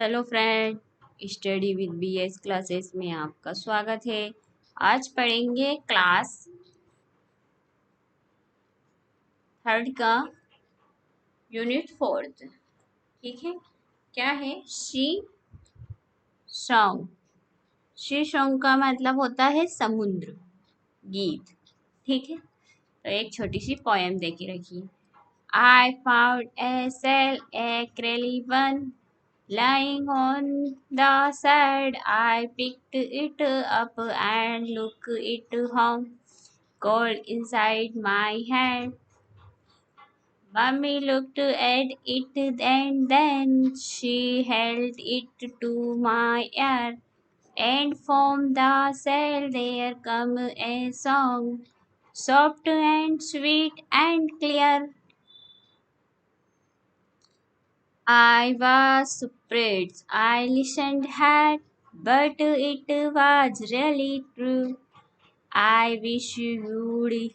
Hello friend, study with BS classes में आपका स्वागत है। आज पढ़ेंगे क्लास थर्ड का यूनिट फोर्थ। ठीक है, क्या है? She song. शी सॉन्ग का मतलब होता है समुद्र गीत। ठीक है, तो एक छोटी सी पोयम दे के रखिए। I found a shell, a curly one, lying on the sand. I picked it up and looked it home, cold inside my hand. Mummy looked at it and then she held it to my ear. And from the shell there come a song, soft and sweet and clear. I was surprised. I listened hard, but it was really true. I wish you would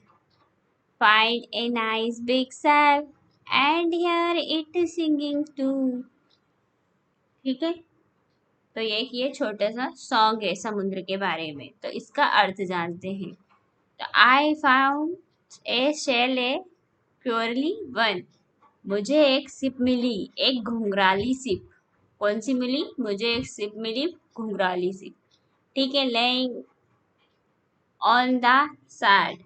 find a nice big sail and hear it singing too. ठीक है, तो ये छोटा सा song है समुद्र के बारे में। तो इसका अर्थ जानते हैं। तो I found a shell a purely one. मुझे एक सिप मिली, एक घुंघराली सिप। कौन सी मिली? मुझे एक सिप मिली, घुंघराली सिप। ठीक है, लेइंग ऑन द सैड,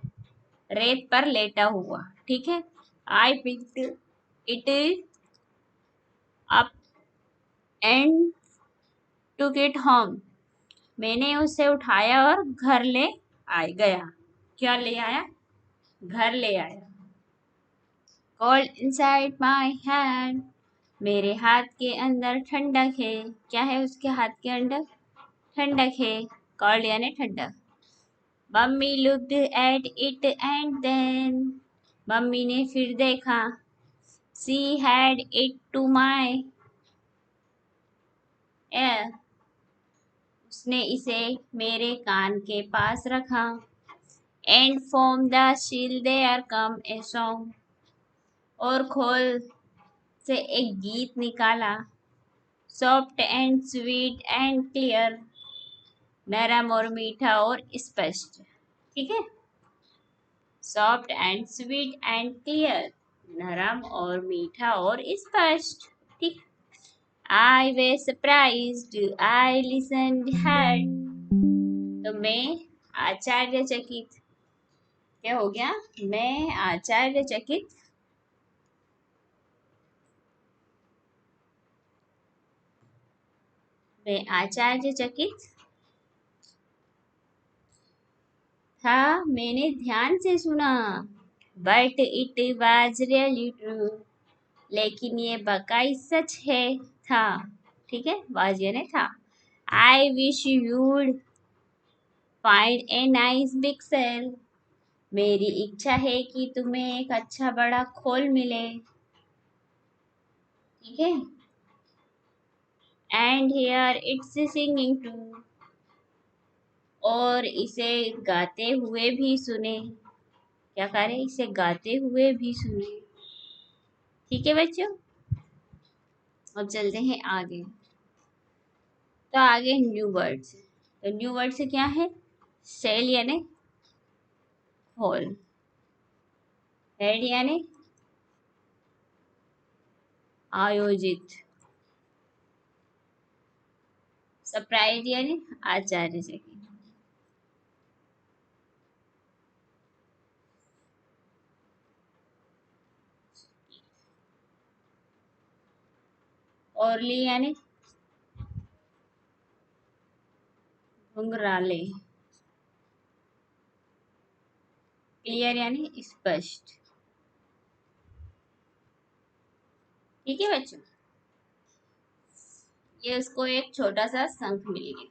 रेत पर लेटा हुआ। ठीक है, I picked it up and took it home. मैंने उसे उठाया और घर ले गया। क्या ले आया? घर ले आया। कोल्ड इनसाइड माई हैंड, मेरे हाथ के अंदर ठंडक है। क्या है उसके हाथ के अंदर? ठंडक है। कोल्ड यानी ठंडक। Mummy looked at it and then, mummy ने फिर देखा। She had it to my ear, उसने इसे मेरे कान के पास रखा। And from the shell there come a song, और खोल से एक गीत निकाला। Soft and sweet and clear, नरम और मीठा और स्पष्ट। ठीक है, soft and sweet and clear, नरम और मीठा और स्पष्ट। ठीक। I way surprised, I listened hard, तो मैं आश्चर्यचकित। क्या हो गया? मैं आश्चर्यचकित। मैं आश्चर्यचकित था, मैंने ध्यान से सुना। But it was really true, लेकिन ये बकाई सच है। था। ठीक है, वाज यानी था। I wish you'd find a nice big shell, मेरी इच्छा है कि तुम्हें एक अच्छा बड़ा खोल मिले। ठीक है, and here it's singing too, और इसे गाते हुए भी सुने। क्या करें? इसे गाते हुए भी सुने। ठीक है बच्चों, अब चलते हैं आगे। तो आगे न्यू वर्ड्स। तो न्यू वर्ड से क्या है? सेल यानी खोल, हेड यानी आयोजित, सरप्राइज यानी आश्चर्यचकित। ओरली यानी घुंघराले, क्लियर यानी स्पष्ट। ठीक है बच्चों, ये उसको एक छोटा सा शंख मिल गया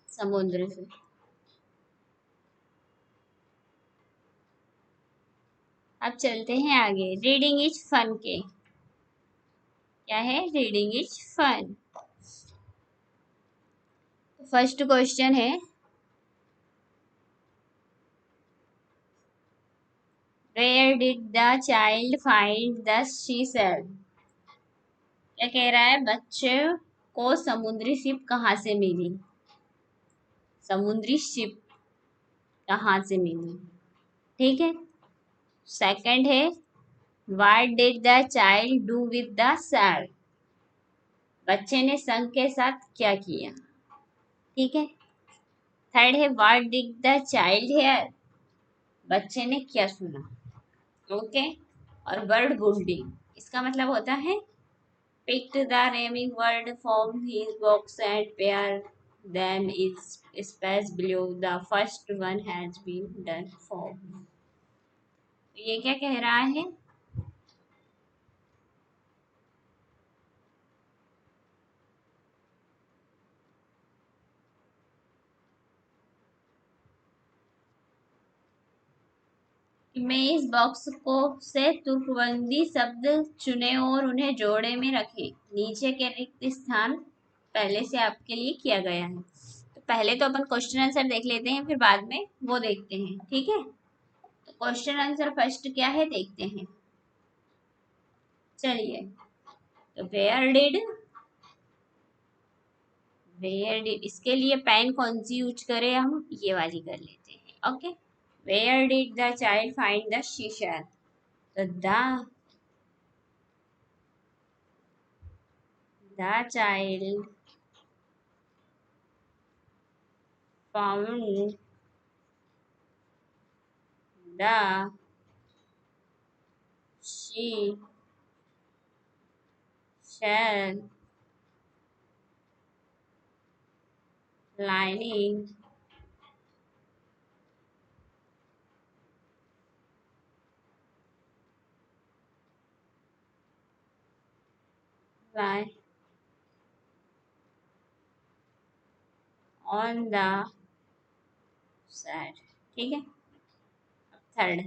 समुद्र से। अब चलते हैं आगे। रीडिंग इज फन के। क्या है? Reading is fun. First question है, where did the child find the seashell. क्या कह रहा है, बच्चे को समुद्री शिप कहाँ से मिली? समुद्री शिप कहाँ से मिली? ठीक है। सेकंड है, what did the child do with the shell? बच्चे ने संग के साथ क्या किया? ठीक है। थर्ड है, what did the child here? बच्चे ने क्या सुना? ओके। और वर्ड बुल्डिंग, इसका मतलब होता है picked the naming word from his box and pair them is space below. The first one has been done for. ये क्या कह रहा है? कि मैं इस बॉक्स को से तुर्कबंदी शब्द चुने और उन्हें जोड़े में रखें। नीचे के रिक्त स्थान पहले से आपके लिए किया गया है। तो पहले तो अपन क्वेश्चन आंसर देख लेते हैं, फिर बाद में वो देखते हैं। ठीक है। तो क्वेश्चन आंसर फर्स्ट क्या है देखते हैं। चलिए, तो वेयर डिड, इसके लिए पेन कौन सी यूज करें, हम ये वाली कर लेते हैं। Okay. Where did the child find the शीशा? तो the child found the she shell lining lie on the side। ठीक है। Third,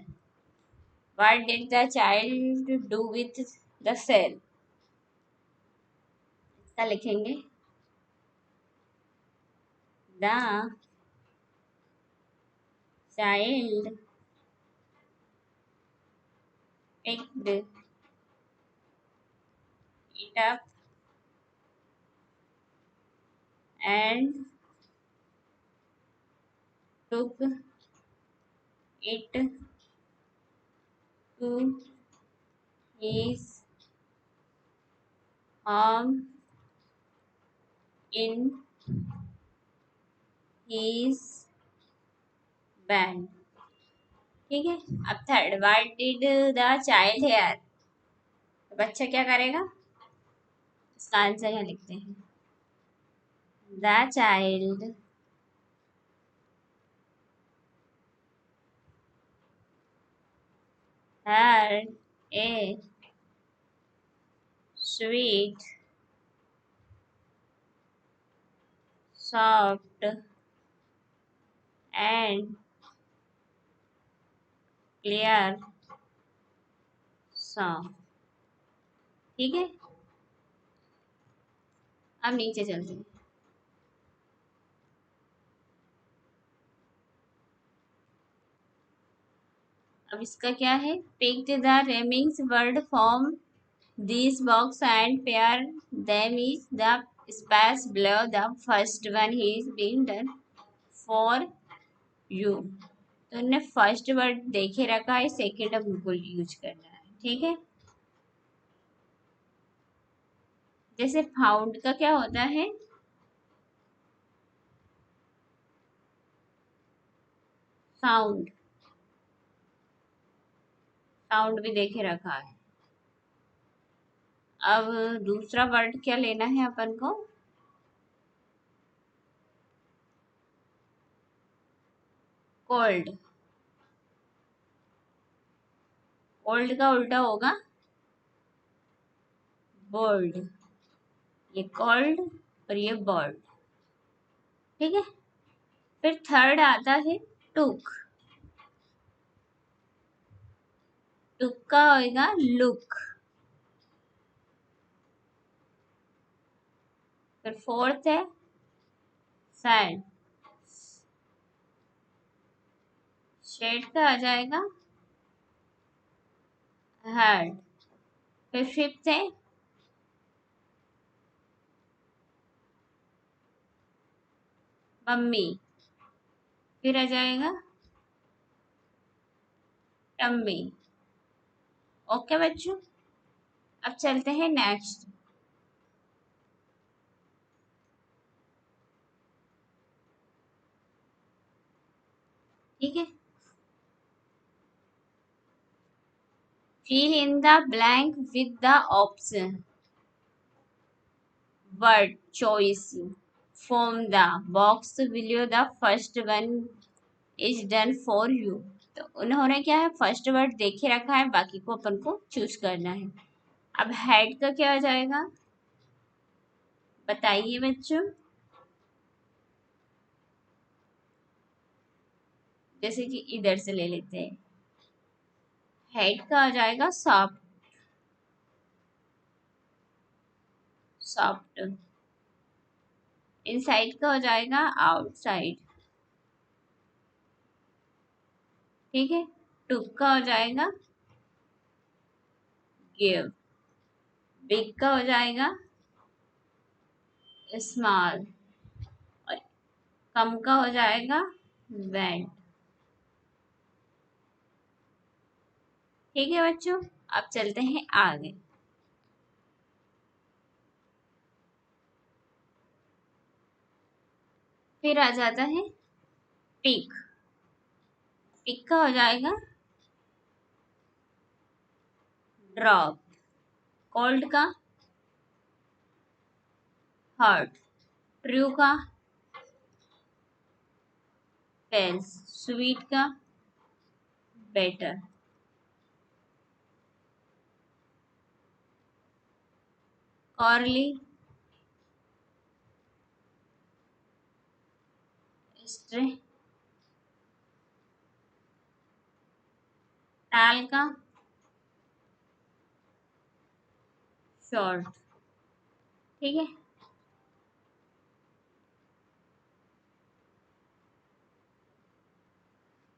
what did the child do with the shell? इसका लिखेंगे the child picked it up and took it to his home in his bed। ठीक है। अब third, what did the child hear? तो बच्चा क्या करेगा, इसका आंसर यहाँ लिखते हैं। The child heard a sweet, soft and clear song। ठीक है। अब नीचे चलते हैं। अब इसका क्या है, picked the remaining word from this box and pair them is the space below the first one is being done for you। तो उन्होंने फर्स्ट वर्ड देखे रखा है, सेकेंड अब उनको यूज करना है। ठीक है। जैसे फाउंड का क्या होता है, साउंड, साउंड भी देखे रखा है। अब दूसरा वर्ड क्या लेना है अपन को, कोल्ड। कोल्ड का उल्टा होगा बोल्ड। ये कोल्ड और ये बोल्ड। ठीक है। फिर थर्ड आता है टुक। टुक का होगा लुक। फिर फोर्थ है सैड, शेड का आ जाएगा हर्ड। फिर फिफ्थ है मम्मी, फिर आ जाएगा टम्मी। ओके बच्चों, अब चलते हैं नेक्स्ट। ठीक है, fill in the blank with the option word choice from the box below. The first one is done for you. तो उन्होंने क्या है, फर्स्ट वर्ड देखे रखा है, बाकी को अपन को चूज करना है। अब हेड का क्या हो जाएगा, बताइए बच्चों। जैसे कि इधर से ले लेते हैं, हेड का हो जाएगा सॉफ्ट, सॉफ्ट। इनसाइड का हो जाएगा आउटसाइड। ठीक है, टुक का हो जाएगा गिव, बिग का हो जाएगा स्मॉल, और कम का हो जाएगा वेंट। ठीक है बच्चों, अब चलते हैं आगे। फिर आ जाता है पिक, पिक का हो जाएगा ड्रॉप, कोल्ड का हर्ट, ट्रू का फेल्स, स्वीट का बेटर, कॉर्ली स्ट्रे, टाल का शॉर्ट। ठीक है,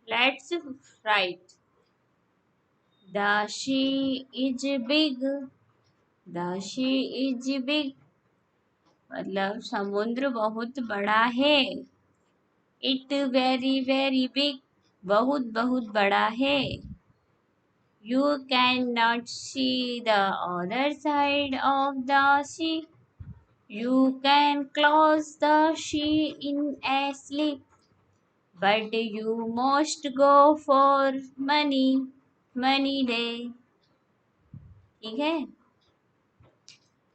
let's write. The sea is big, the sea is big मतलब समुद्र बहुत बड़ा है। इट वेरी वेरी बिग, बहुत बहुत बड़ा है। You can not see the other side of the sea, you can close the she in a sleep, but you must go for money, money day. ठीक है,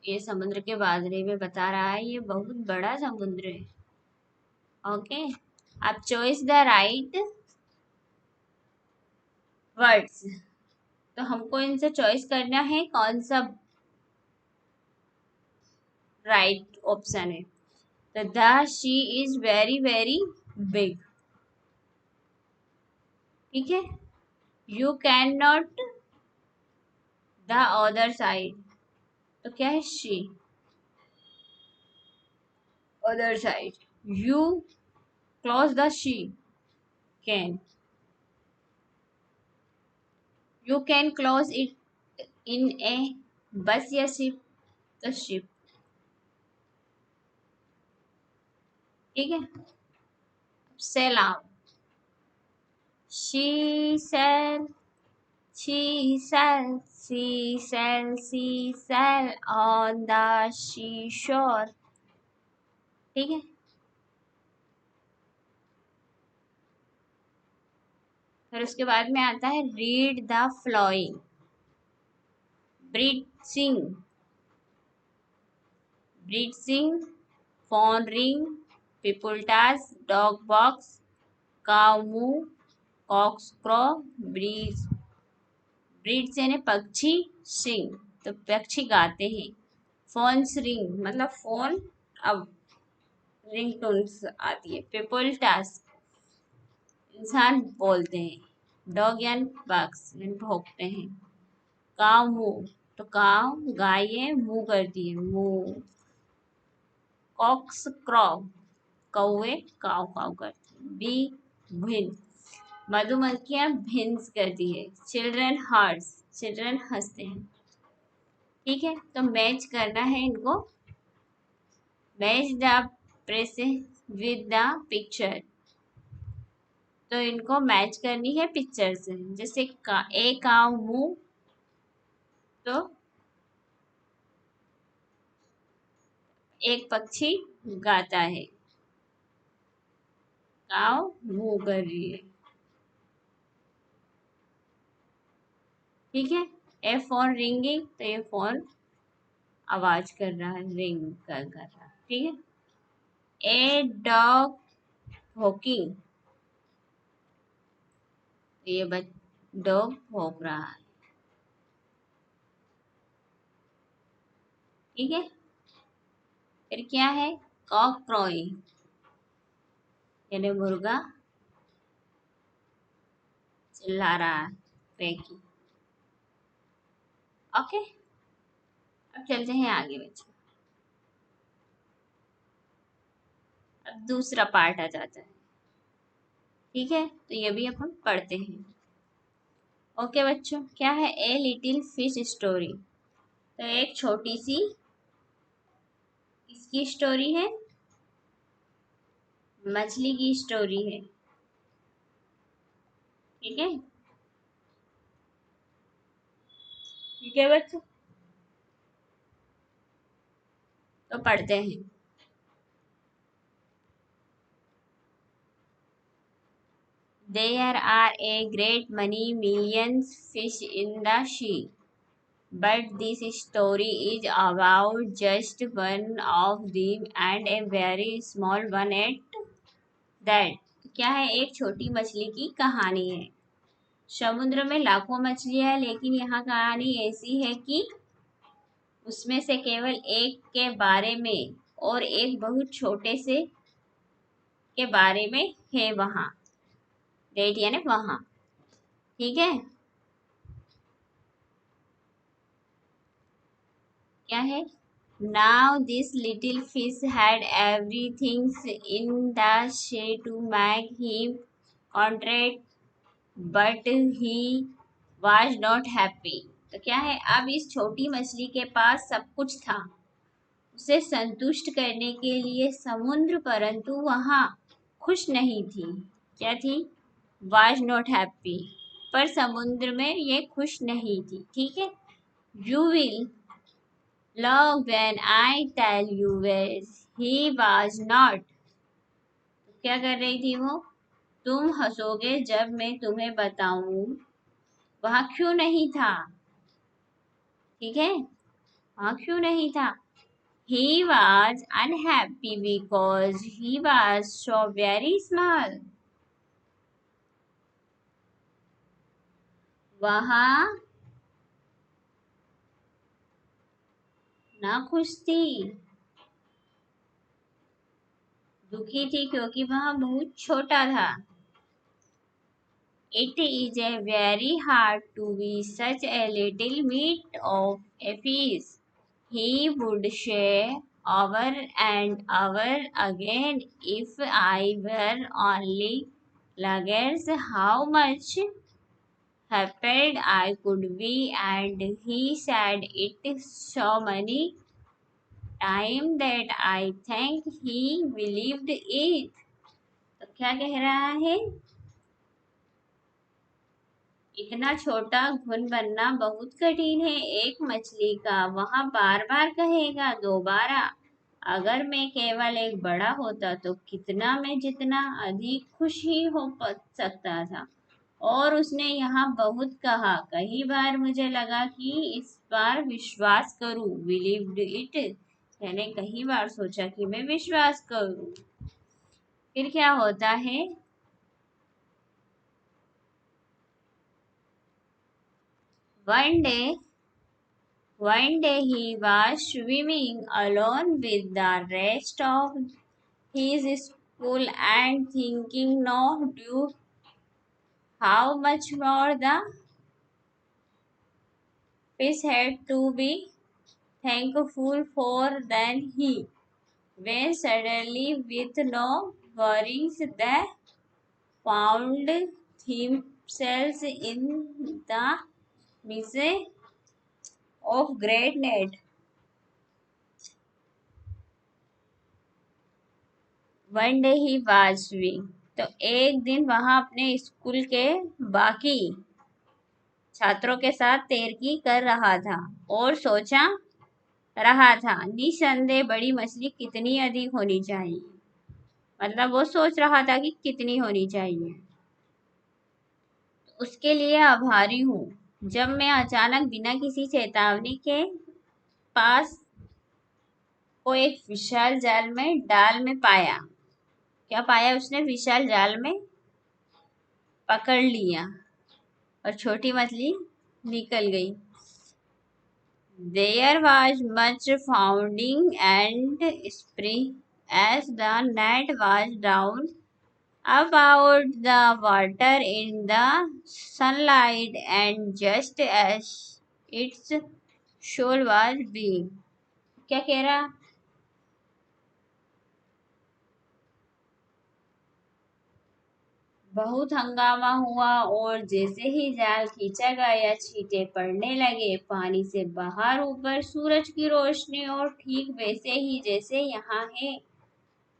ये समुद्र के बारे में बता रहा है, ये बहुत बड़ा समुद्र है। ओके, अब चॉइस द राइट वर्ड्स, तो हमको इनसे चॉइस करना है कौन सा राइट ऑप्शन है। तो the sea is very very big. ठीक है, you can not the other side, तो क्या है sea, other side. You cross the sea, can, you can cross it in a bus या शिप, तो शिप। ठीक है, sail out, seashell, she sail, she sail, she sail on the seashore। ठीक है, फिर उसके बाद में आता है read the flowing, breed sing, breed sing, phone ring, people task, dog box, cow moo, cocks crow, breeze, breed से पक्षी, सिंग तो पक्षी गाते हैं। फोन रिंग मतलब फोन अब रिंग टोन्स आती है। पीपल टास्क इंसान बोलते हैं। डॉग यानी बग्स यानी भौंकते हैं। काव मुंह तो काव गाय है, मुंह करती है मुंह। कॉक्स क्रॉ कौवे काव काव करते हैं। बी भिन मधुमक्खियां भिन्स करती है। चिल्ड्रन हार्ट्स चिल्ड्रन हंसते हैं। ठीक है, तो मैच करना है इनको। Match the press with the picture. तो इनको मैच करनी है पिक्चर से। जैसे ए काव मूव, तो एक पक्षी गाता है, काव मूव कर रही है। ठीक है। ए फोन रिंगिंग, तो ये फोन आवाज कर रहा है, रिंग कर रहा है। ठीक है। ए डॉग हॉकिंग, ये डॉग भौंक रहा है। ठीक है। फिर क्या है, कॉक क्रोइंग, यानी मुर्गा चिल्ला रहा है, क्रेकी। ओके। अब चलते हैं आगे बच्चे। अब दूसरा पार्ट आ जाता है। ठीक है, तो ये भी अपन पढ़ते हैं। ओके बच्चों, क्या है, ए लिटिल फिश स्टोरी। तो एक छोटी सी किसकी स्टोरी है, मछली की स्टोरी है। ठीक है। ठीक है बच्चों, तो पढ़ते हैं। There are a great many millions fish in the sea, but this story is about just one of them and a very small one at that. क्या है, एक छोटी मछली की कहानी है। समुद्र में लाखों मछलियां है, लेकिन यहाँ कहानी ऐसी है कि उसमें से केवल एक के बारे में और एक बहुत छोटे से के बारे में है वहाँ। डेट यानी वहाँ। ठीक है। क्या है, now this little fish had everything in the sea to make him content, but he was not happy. तो क्या है, अब इस छोटी मछली के पास सब कुछ था उसे संतुष्ट करने के लिए समुद्र, परंतु वहाँ खुश नहीं थी। क्या थी, वाज नॉट हैप्पी, पर समुद्र में ये खुश नहीं थी। ठीक है। You will love when I tell you where he was not. क्या कर रही थी वो, तुम हंसोगे जब मैं तुम्हें बताऊं वहां क्यों नहीं था। ठीक है, वहां क्यों नहीं था। He was unhappy because he was so very small. वहाँ ना खुश थी, दुखी थी क्योंकि वहाँ बहुत छोटा था। It is a very hard to be such a little meat of a fish. He would say over and over again, if I were only luggage, how much happier I could be, and he said it so many times that I think he believed it. तो क्या कह रहा है, इतना छोटा घुन बनना बहुत कठिन है एक मछली का, वहां बार बार कहेगा दोबारा, अगर मैं केवल एक बड़ा होता तो कितना मैं जितना अधिक खुशी हो सकता था। और उसने यहाँ बहुत कहा, कई बार मुझे लगा कि इस बार विश्वास करूं, बिलीव्ड इट, यानी कई बार सोचा कि मैं विश्वास करूं। फिर क्या होता है, one day One day he was swimming alone with the rest of his school and thinking no due how much more the fish had to be thankful for than he. When suddenly, with no worries, they found themselves in the midst of great net. One day he was swimming, तो एक दिन वहां अपने school के बाकी छात्रों के साथ तैराकी कर रहा था और सोचा रहा था निसंदेह बड़ी मछली कितनी अधिक होनी चाहिए। मतलब वो सोच रहा था कि कितनी होनी चाहिए। उसके लिए आभारी हूँ जब मैं अचानक बिना किसी चेतावनी के पास को एक विशाल जाल में डाल में पाया। क्या पाया उसने? विशाल जाल में पकड़ लिया और छोटी मछली निकल गई। There was much pounding and spring as the net was down about the water in the sunlight, and just as its shoal was being, क्या कह रहा? बहुत हंगामा हुआ और जैसे ही जाल खींचा गया छींटे पड़ने लगे पानी से बाहर। ऊपर सूरज की रोशनी और ठीक वैसे ही जैसे यहाँ है।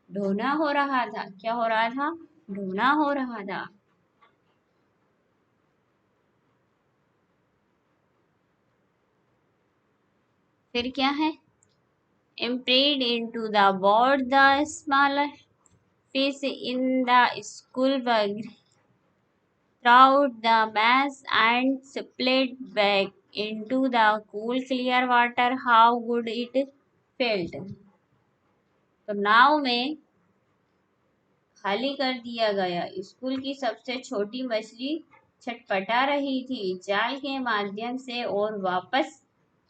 ढोना हो रहा था। क्या हो रहा था? ढोना हो रहा था। फिर क्या है? Emptied into the boat, the smaller fish in the school bag throughout the mass and split back into the cool clear water. How good it felt! तो नाव में खाली कर दिया गया। स्कूल की सबसे छोटी मछली छटपटा रही थी जाल के माध्यम से और वापस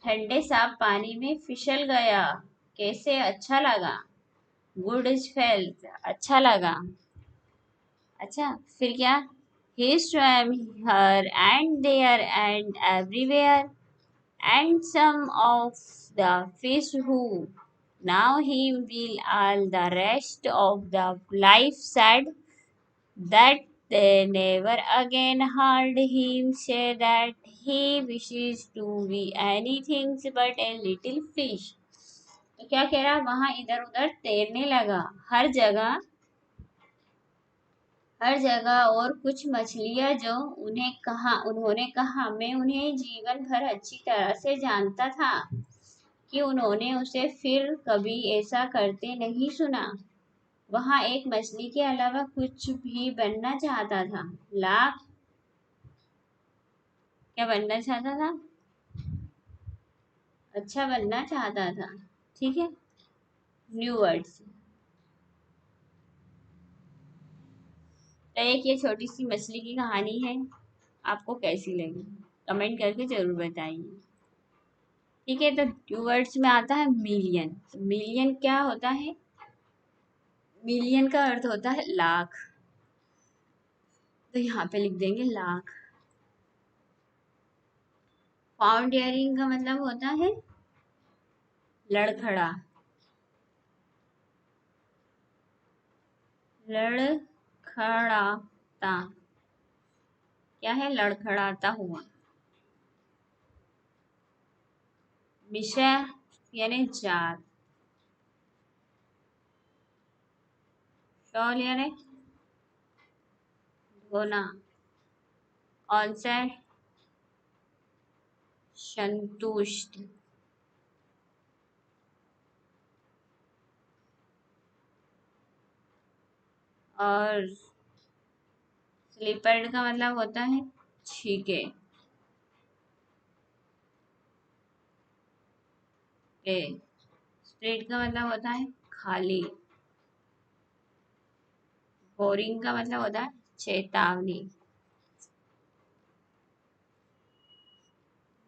ठंडे साफ पानी में फिसल गया। कैसे अच्छा लगा? गुड फेल्ट, अच्छा लगा। अच्छा, फिर क्या? He swam here and there and everywhere, and some of the fish who now him will all the rest of the life said that they never again heard him say that he wishes to be anything but a little fish. तो क्या कह रहा? वहां इधर उधर तैरने लगा हर जगह और कुछ मछलियां जो उन्होंने कहा मैं उन्हें जीवन भर अच्छी तरह से जानता था कि उन्होंने उसे फिर कभी ऐसा करते नहीं सुना। वहां एक मछली के अलावा कुछ भी बनना चाहता था। लाख क्या बनना चाहता था? अच्छा बनना चाहता था। ठीक है। New words. तो एक ये छोटी सी मछली की कहानी है। आपको कैसी लगी कमेंट करके जरूर बताइए। ठीक है। तो न्यू वर्ड्स में आता है मिलियन। तो मिलियन क्या होता है? मिलियन का अर्थ होता है लाख। तो यहाँ पे लिख देंगे लाख। फाउंडेरिंग का मतलब होता है लड़खड़ा। लड़खड़ाता। क्या है? लड़खड़ाता हुआ। विषय यानी जात। शॉल यानी धोना। ऑनसेट संतुष्ट। और स्लीपर्ड का मतलब होता है छीके। स्प्रेड का मतलब होता है खाली। बोरिंग का मतलब होता है चेतावनी।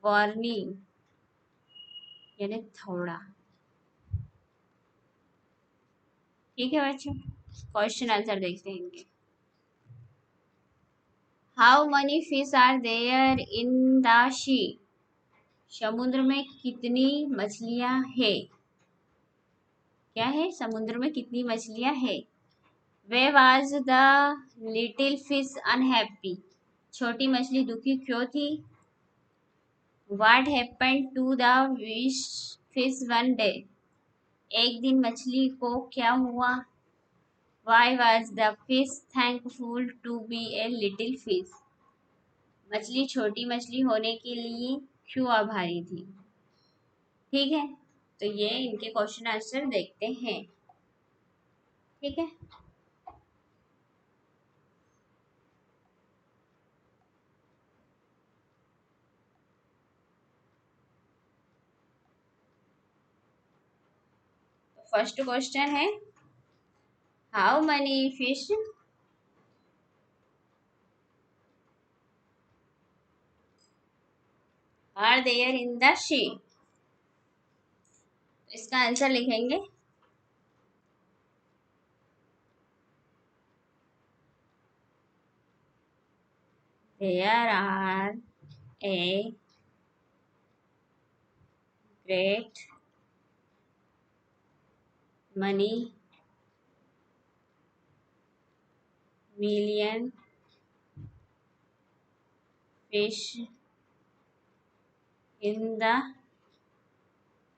वार्निंग यानी थोड़ा। ठीक है बच्चों, क्वेश्चन आंसर देखते हैं। How many fish are there in the sea? समुद्र में कितनी मछलियां हैं? क्या है? समुद्र में कितनी मछलियां हैं? Why was the little fish unhappy? छोटी मछली दुखी क्यों थी? What happened to the fish one day? एक दिन मछली को क्या हुआ? Why was the fish thankful to be a little fish? मछली छोटी मछली होने के लिए क्यों आभारी थी? ठीक है, तो ये इनके क्वेश्चन आंसर देखते हैं। ठीक है, तो फर्स्ट क्वेश्चन है, how many fish are there in the sea? इसका आंसर लिखेंगे, there are a great many million fish in the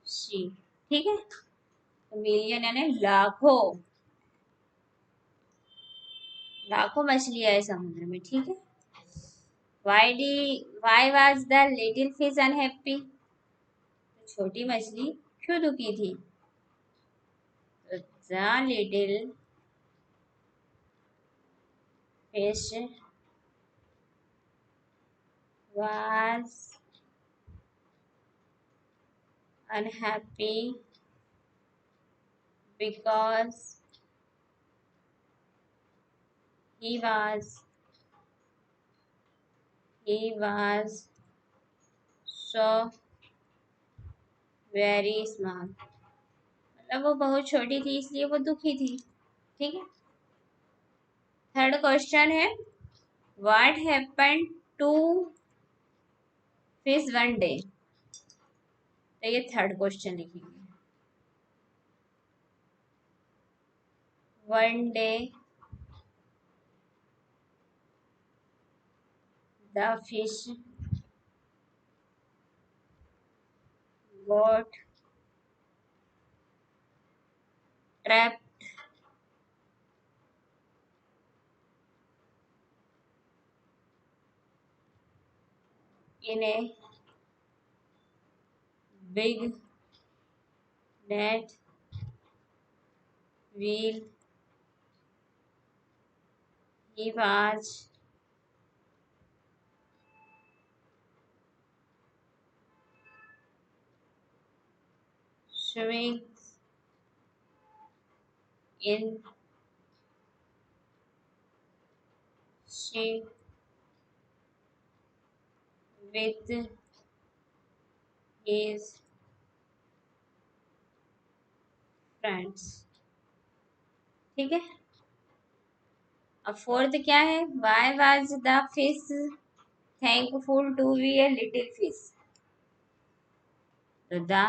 sea। ठीक है, तो मिलियन यानी लाखों, लाखों मछलियां है समुद्र में। ठीक है, why was the little fish unhappy? तो छोटी मछली क्यों दुखी थी? तो the little fish was unhappy because he was he was so very small। मतलब वो बहुत छोटी थी इसलिए वो दुखी थी। ठीक है, थर्ड क्वेश्चन है, what happened to fish one day? तो ये थर्ड क्वेश्चन लिखेंगे, one day the fish got trapped in a big net while he was swimming in sea with his friends। ठीक है, अब फोर्थ क्या है, why was the fish thankful to be a little fish? तो the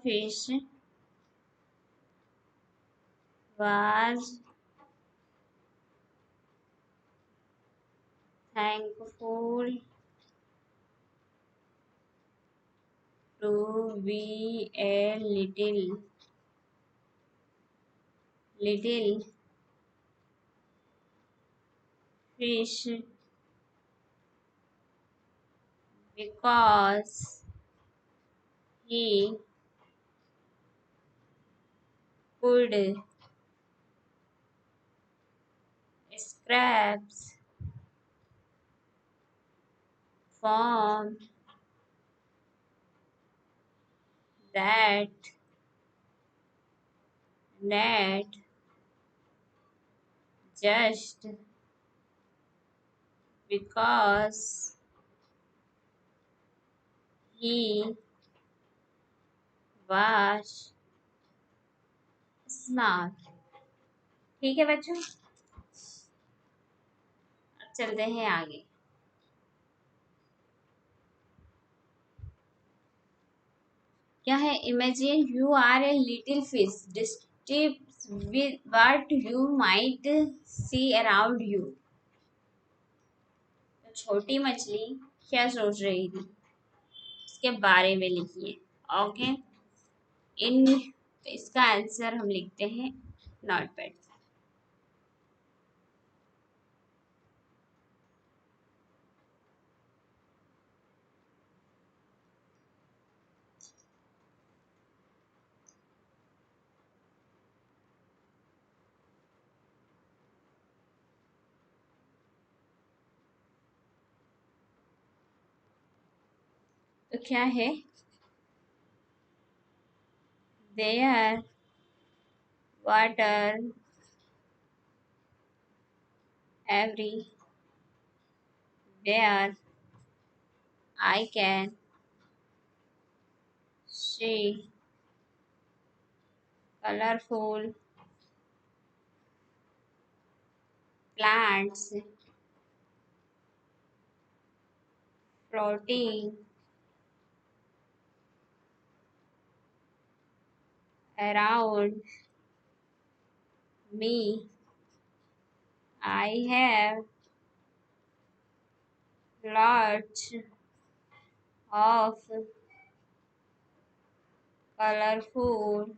fish was thankful to be a little fish because he could scraps from that net just because he was smart। ठीक है बच्चों, अब चलते हैं आगे। क्या है, imagine you are a little fish describe with what you might see around you. तो छोटी मछली क्या सोच रही थी, इसके बारे में लिखिए। ओके, इन इसका आंसर हम लिखते हैं नॉट बैड। तो क्या है? There water everywhere I can see colourful plants floating around me. I have lots of colorful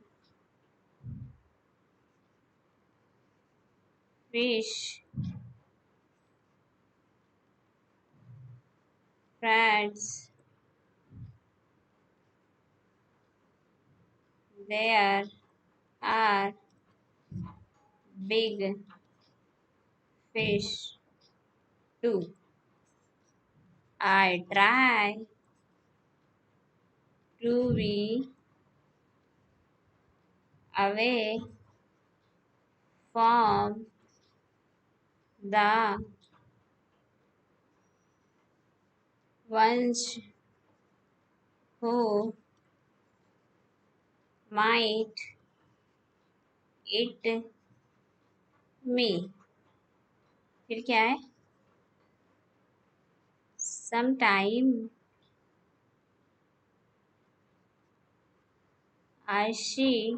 fish friends. There are big fish too. I try to be away from the ones who might eat me. फिर क्या है? Sometime I see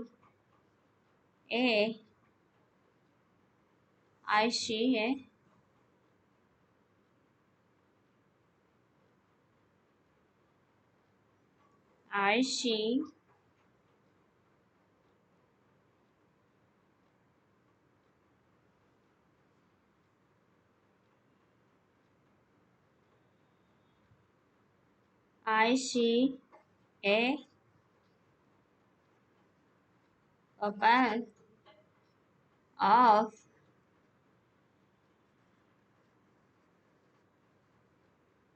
a I see a I see I see a couple of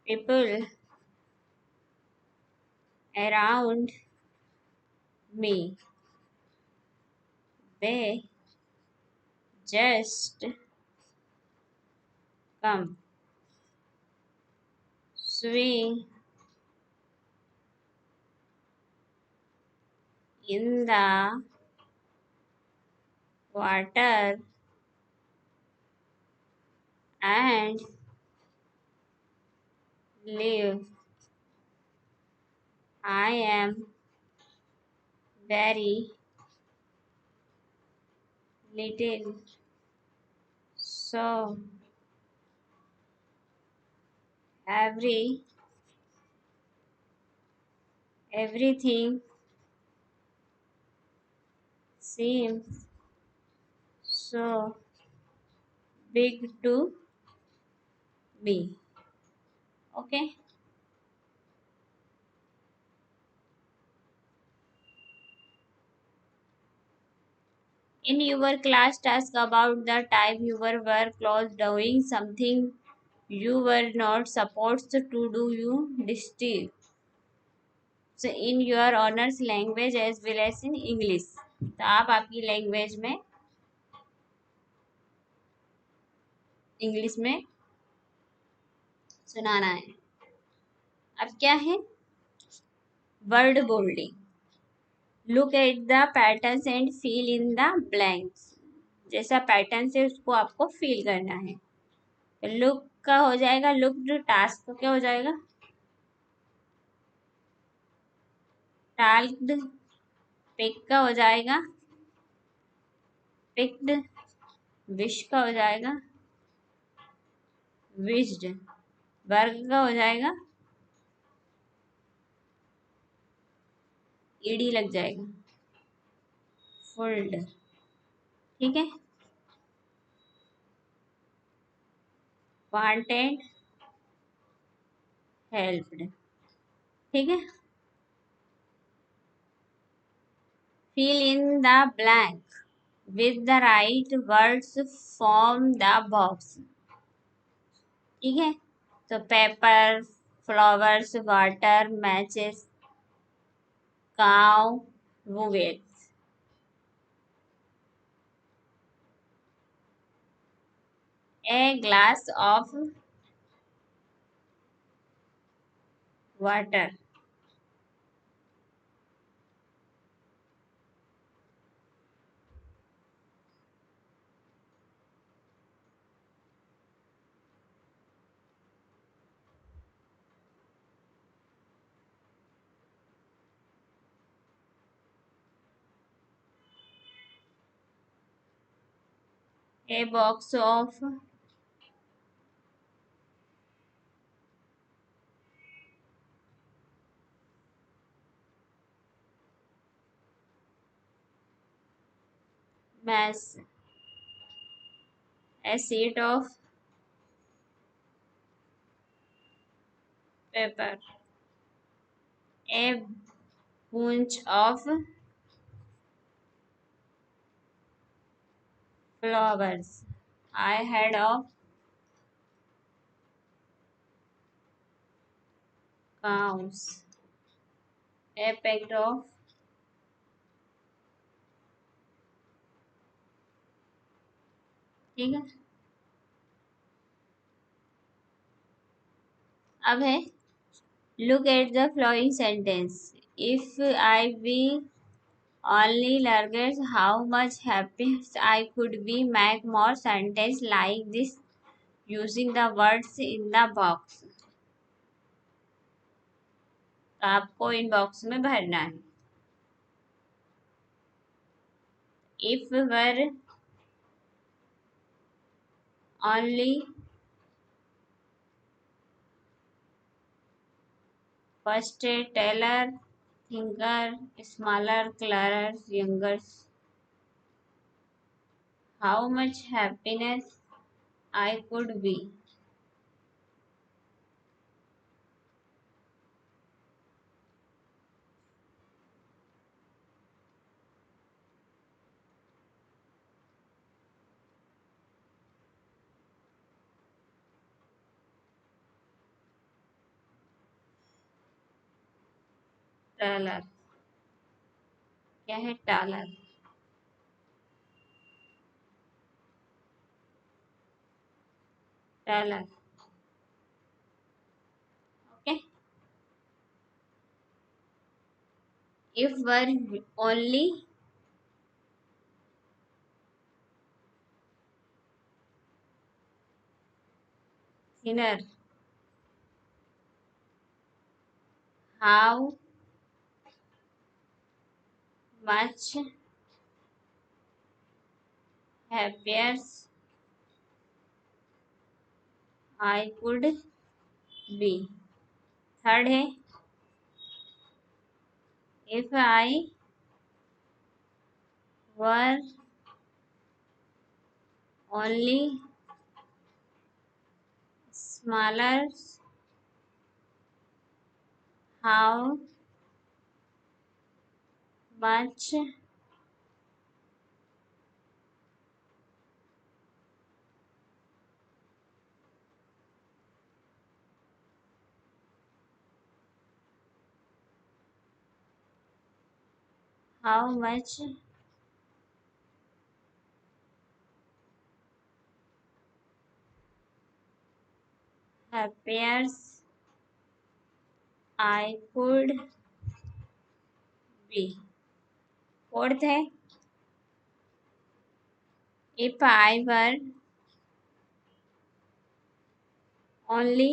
people around me. They just come swing in the water and leave. I am very little, so every everything seems so big to me. Okay. In your class task about the time you were close doing something you were not supposed to do, you distinct. So in your honors language as well as in English. तो आप आपकी language में English में सुनाना है। अब क्या है? Word building. Look at the patterns and fill in the blanks. जैसा पैटर्न है उसको आपको फिल करना है। तो लुक का हो जाएगा लुक्ड, टास्क का क्या हो जाएगा? टाल्क्ड, पिक का हो जाएगा पिक्ड, विश का हो जाएगा विश्ड, वर्ग का हो जाएगा ईडी लग जाएगा। फुल्ड, ठीक है। वांटेड, हेल्प्ड, ठीक है। Fill in the blank with the right words from the box, ठीक है। तो paper, flowers, water, matches, cow, vowels. A glass of water, a box of matches, a sheet of paper, a bunch of flowers, I had of cows, a packet of, ठीक है। अब है look at the following sentence. If I be only learned how much happy I could be, make more sentence like this using the words in the box. तो आपको इन box में भरना है। If were only first teller, thinker, smaller, clearer, younger, how much happiness I could be. Teller, क्या है taller? Teller, okay. If were only thinner, how much happier I could be. Third है if I were only smaller, how much how much happier I could be. Fourth है if I were only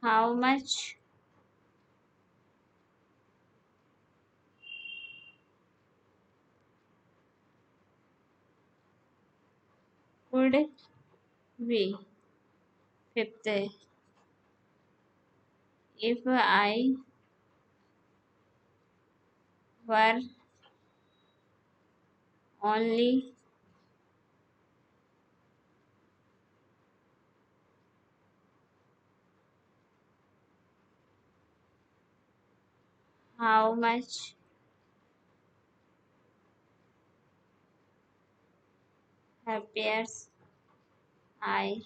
how much could be. Fifth, if I were only how much happier I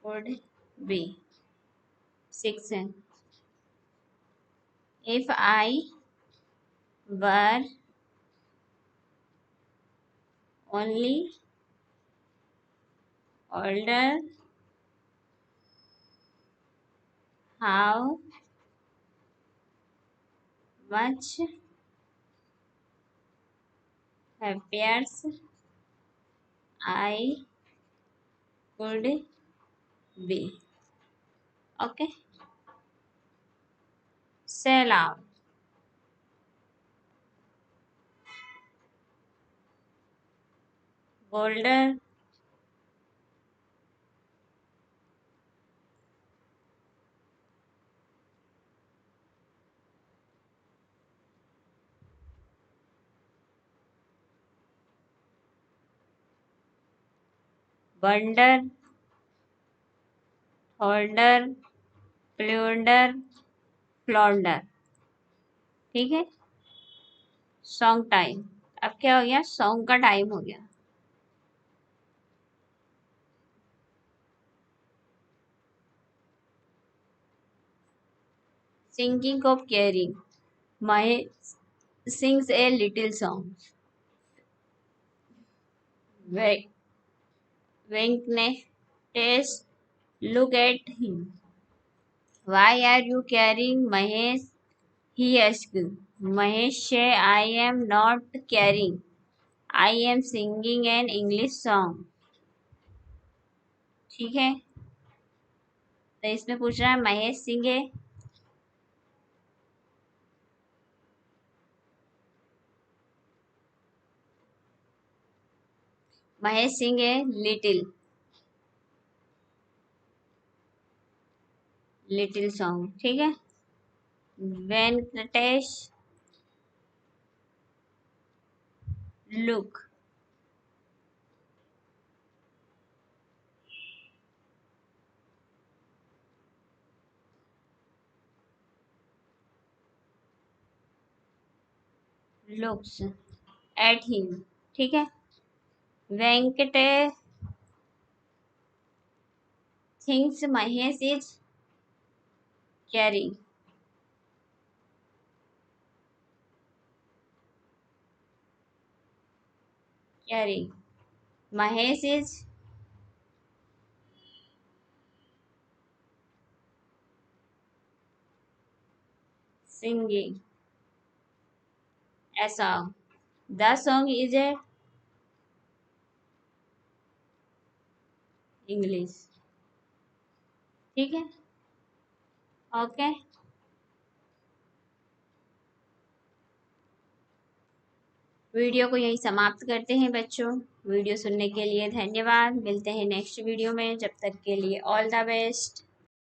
would be. Six, if I were only older, how much happier I would be. Okay, say loud. Bolder, blunder, holder, plunder, फ्लॉन्डर। ठीक है, song time. अब क्या हो गया, song का time हो गया। Singing of caring, Mahesh sings a little song. Venkatesh look at him. Why are you carrying Mahesh? He asked. Mahesh said, I am not carrying. I am singing an English song. ठीक है, तो इसमें पूछ रहा है Mahesh sings. Mahesh sings little song. ठीक है, Venkatesh look looks at him. ठीक है, Venkatesh thinks Mahesh is caring. Caring Mahesh is singing a song. The song is a English। ठीक है, ओके। वीडियो को यहीं समाप्त करते हैं बच्चों। वीडियो सुनने के लिए धन्यवाद। मिलते हैं नेक्स्ट वीडियो में, जब तक के लिए ऑल द बेस्ट।